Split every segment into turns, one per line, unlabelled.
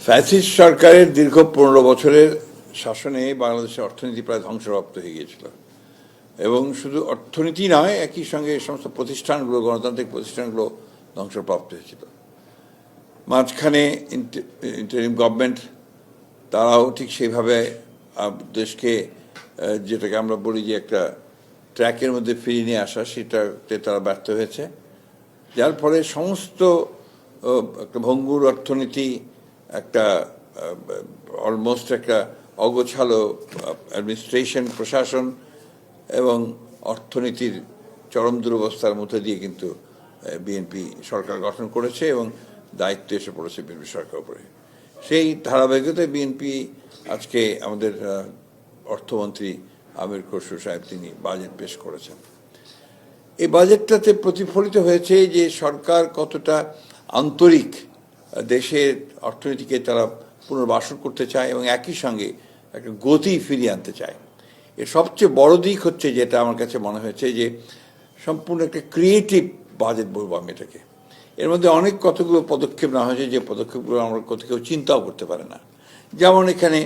Fascist সরকারের দীর্ঘ 15 বছরের শাসনে বাংলাদেশের অর্থনীতি প্রায় ধ্বংসপ্রাপ্ত হয়ে গিয়েছিল এবং শুধু অর্থনীতি নয়, একই সঙ্গে এই সমস্ত প্রতিষ্ঠানগুলো, গণতান্ত্রিক প্রতিষ্ঠানগুলো ধ্বংসপ্রাপ্ত হয়েছিল। মাঝখানে ইন্টারিম গভর্নমেন্ট তারাও ঠিক সেইভাবে দেশকে, যেটাকে আমরা বলি যে একটা ট্র্যাকের মধ্যে ফিরিয়ে নিয়ে আসা, সেটাতে তারা ব্যর্থ হয়েছে, যার ফলে সমস্ত একটা ভঙ্গুর অর্থনীতি, একটা অলমোস্ট একটা অগোছালো অ্যাডমিনিস্ট্রেশন, প্রশাসন এবং অর্থনীতির চরম দুরবস্থার মধ্যে দিয়ে কিন্তু বিএনপি সরকার গঠন করেছে এবং দায়িত্ব এসে পড়েছে বিএনপি সরকার উপরে। সেই ধারাবাহিকতায় বিএনপি আজকে আমাদের অর্থমন্ত্রী আমির খসরু সাহেব তিনি বাজেট পেশ করেছেন। এই বাজেটটাতে প্রতিফলিত হয়েছে যে সরকার কতটা আন্তরিক, দেশের অর্থনীতিকে তারা পুনর্বাসন করতে চায় এবং একই সঙ্গে একটা গতি ফিরিয়ে আনতে চায়। এর সবচেয়ে বড় দিক হচ্ছে, যেটা আমার কাছে মনে হয়েছে, যে সম্পূর্ণ একটা ক্রিয়েটিভ বাজেট বলবো আমি এটাকে। এর মধ্যে অনেক কতগুলো পদক্ষেপ নেওয়া হয়েছে যে পদক্ষেপগুলো আমরা কেউ চিন্তাও করতে পারে না। যেমন এখানে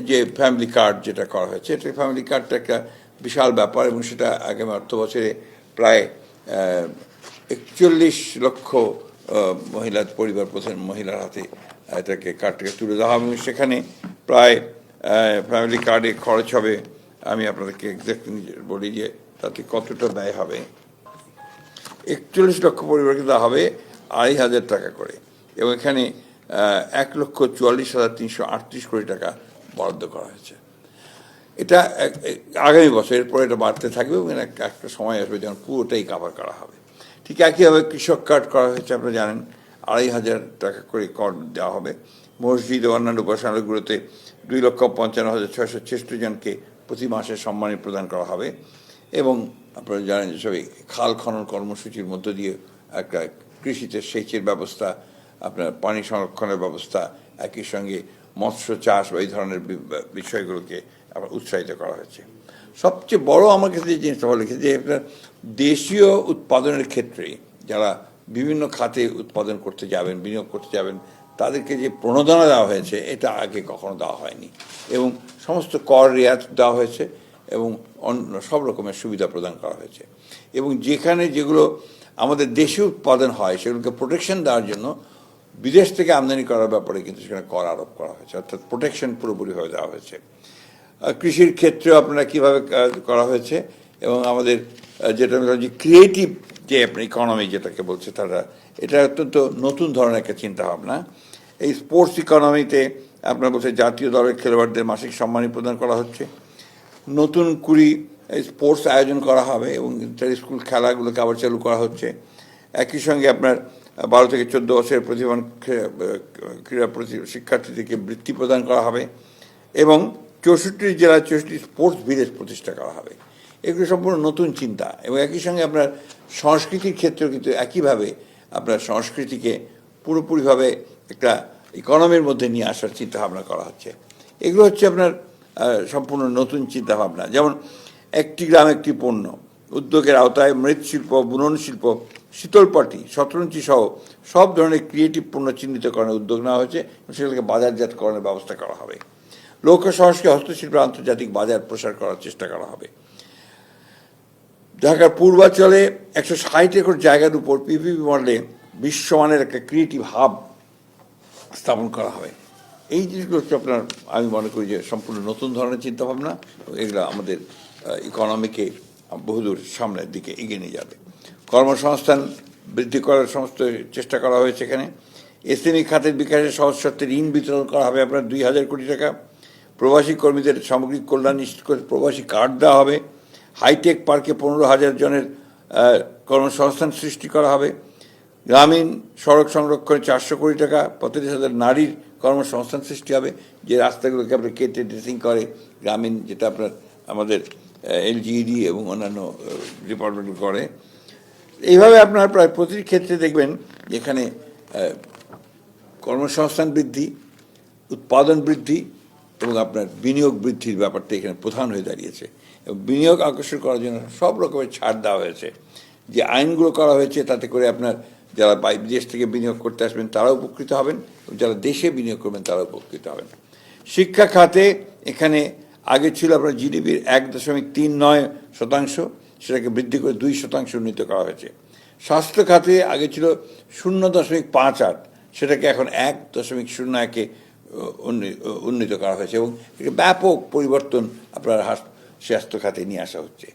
যে ফ্যামিলি কার্ড যেটা করা হয়েছে, এটা ফ্যামিলি কার্ডটা একটা বিশাল ব্যাপার এবং সেটা আগামী অর্থ বছরে প্রায় 41 লক্ষ পরিবার প্রধান মহিলার হাতে এটাকে কার্ডটাকে তুলে দেওয়া হবে। সেখানে প্রায় ফ্যামিলি কার্ডে খরচ হবে, আমি আপনাদেরকে এক্সাক্টলি বলি যে তাতে কতটা ব্যয় হবে। 41 লক্ষ পরিবারকে দেওয়া হবে 2,500 টাকা করে এবং এখানে 1,44,338 কোটি টাকা বরাদ্দ করা হয়েছে। এটা আগামী বছর, এরপরে এটা বাড়তে থাকবে এবং একটা সময় আসবে যখন পুরোটাই কাভার করা হবে। ঠিক একইভাবে কৃষক কার্ড করা হয়েছে, আপনারা জানেন 2,500 টাকা করে কর দেওয়া হবে। মসজিদ ও অন্যান্য উপাসনালয়গুলোতে 2,55,666 জনকে প্রতি মাসে সম্মানী প্রদান করা হবে এবং আপনারা জানেন যে সবই খাল খনন কর্মসূচির মধ্য দিয়ে একটা কৃষিতে সেচের ব্যবস্থা, আপনার পানি সংরক্ষণের ব্যবস্থা, একই সঙ্গে মৎস্য চাষ বা এই ধরনের বিষয়গুলোকে আবার উৎসাহিত করা হয়েছে। সবচেয়ে বড় আমার কাছে যে জিনিসটা ভালো লেগেছে যে আপনার দেশীয় উৎপাদনের ক্ষেত্রে যারা বিভিন্ন খাতে উৎপাদন করতে যাবেন, বিনিয়োগ করতে যাবেন, তাদেরকে যে প্রণোদনা দেওয়া হয়েছে, এটা আগে কখনো দেওয়া হয়নি এবং সমস্ত কর রেয়াত দেওয়া হয়েছে এবং অন্য সব রকমের সুবিধা প্রদান করা হয়েছে। এবং যেখানে যেগুলো আমাদের দেশে উৎপাদন হয় সেগুলোকে প্রোটেকশন দেওয়ার জন্য বিদেশ থেকে আমদানি করার ব্যাপারে কিন্তু সেখানে কর আরোপ করা হয়েছে, অর্থাৎ প্রোটেকশন পুরোপুরিভাবে দেওয়া হয়েছে। কৃষির ক্ষেত্রেও আপনারা কীভাবে করা হয়েছে এবং আমাদের যেটা যে ক্রিয়েটিভ যে আপনার ইকোনমি যেটাকে বলছে তারা, এটা অত্যন্ত নতুন ধরনের একটা চিন্তাভাবনা। এই স্পোর্টস ইকোনমিতে আপনার বলছে জাতীয় দলের খেলোয়াড়দের মাসিক সম্মানী প্রদান করা হচ্ছে, নতুন 20 স্পোর্টস আয়োজন করা হবে এবং স্কুল খেলাগুলোকে আবার চালু করা হচ্ছে। একই সঙ্গে আপনার 12 থেকে 14 বছরের প্রতিভান ক্রীড়া শিক্ষার্থীদেরকে বৃত্তি প্রদান করা হবে এবং 64 জেলায় 64 স্পোর্টস ভিলেজ প্রতিষ্ঠা করা হবে। এগুলো সম্পূর্ণ নতুন চিন্তা এবং একই সঙ্গে আপনার সংস্কৃতির ক্ষেত্রেও কিন্তু একইভাবে আপনার সংস্কৃতিকে পুরোপুরিভাবে একটা ইকোনমির মধ্যে নিয়ে আসার চিন্তাভাবনা করা হচ্ছে। এগুলো হচ্ছে আপনার সম্পূর্ণ নতুন চিন্তাভাবনা। যেমন একটি গ্রাম একটি পণ্য উদ্যোগের আওতায় মৃৎশিল্প, বুনন শিল্প, শীতলপাটি, শতরঞ্চি সহ সব ধরনের ক্রিয়েটিভ পণ্য চিহ্নিতকরণের উদ্যোগ নেওয়া হয়েছে এবং সেগুলোকে বাজারজাতকরণের ব্যবস্থা করা হবে। লোক সংস্কৃতি হস্তশিল্পের আন্তর্জাতিক বাজার প্রসার করার চেষ্টা করা হবে। ঢাকার পূর্বাঞ্চলে 160 একর জায়গার উপর পিপিপি মডেলে বিশ্বমানের একটা ক্রিয়েটিভ হাব স্থাপন করা হবে। এই জিনিসগুলো হচ্ছে আপনার, আমি মনে করি যে সম্পূর্ণ নতুন ধরনের চিন্তাভাবনা, এগুলো আমাদের ইকোনমিকে বহুদূর সামনের দিকে এগিয়ে নিয়ে যাবে। কর্মসংস্থান বৃদ্ধি করার সমস্ত চেষ্টা করা হয়েছে। এখানে এসএমই খাতের বিকাশের সহজ শর্তে ঋণ বিতরণ করা হবে আপনার 2,000 কোটি টাকা। প্রবাসী কর্মীদের সামগ্রিক কল্যাণ নিশ্চিত করে প্রবাসী কার্ড দেওয়া হবে। হাইটেক পার্কে 15,000 জনের কর্মসংস্থান সৃষ্টি করা হবে। গ্রামীণ সড়ক সংরক্ষণে 400 কোটি টাকা, 35,000 নারীর কর্মসংস্থান সৃষ্টি হবে, যে রাস্তাগুলোকে আপনার কেটে ড্রেসিং করে গ্রামীণ, যেটা আপনার আমাদের এলজিইডি এবং অন্যান্য ডিপার্টমেন্ট করে। এইভাবে আপনার প্রায় প্রতিটি ক্ষেত্রে দেখবেন যেখানে কর্মসংস্থান বৃদ্ধি, উৎপাদন বৃদ্ধি এবং আপনার বিনিয়োগ বৃদ্ধির ব্যাপারটা এখানে প্রধান হয়ে দাঁড়িয়েছে। এবং বিনিয়োগ আকর্ষণ করার জন্য সব রকমের ছাড় দেওয়া হয়েছে। যে আইনগুলো করা হয়েছে তাতে করে আপনার যারা বিদেশ থেকে বিনিয়োগ করতে আসবেন তারাও উপকৃত হবেন, যারা দেশে বিনিয়োগ করবেন তারাও উপকৃত হবেন। শিক্ষা খাতে এখানে আগে ছিল আপনার জিডিপির 1.39%, সেটাকে বৃদ্ধি করে 2% উন্নীত করা হয়েছে। স্বাস্থ্য খাতে আগে ছিল 0.58, সেটাকে এখন 1.01-এ উন্নীত করা হয়েছে এবং ব্যাপক পরিবর্তন আপনার স্বাস্থ্য খাতে নিয়ে আসা হচ্ছে।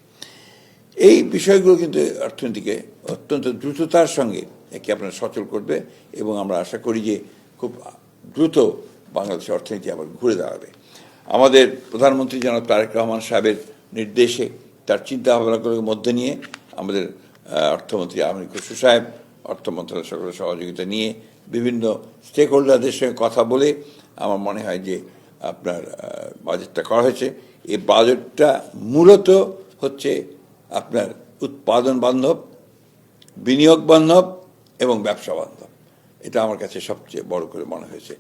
এই বিষয়গুলো কিন্তু অর্থনীতিকে অত্যন্ত দ্রুততার সঙ্গে একে আপনার সচল করবে এবং আমরা আশা করি যে খুব দ্রুত বাংলাদেশের অর্থনীতি আবার ঘুরে দাঁড়াবে। আমাদের প্রধানমন্ত্রী জনাব তারেক রহমান সাহেবের নির্দেশে, তার চিন্তা ভাবনাগুলোর মধ্যে নিয়ে আমাদের অর্থমন্ত্রী আমির খসরু সাহেব অর্থ মন্ত্রণালয়ের সকলের সহযোগিতা নিয়ে বিভিন্ন স্টেক হোল্ডারদের সঙ্গে কথা বলে আমার মনে হয় যে আপনার বাজেটটা করা হয়েছে। এই বাজেটটা মূলত হচ্ছে আপনার উৎপাদন বান্ধব, বিনিয়োগ বান্ধব এবং ব্যবসা বান্ধব। এটা আমার কাছে সবচেয়ে বড় করে মনে হয়েছে।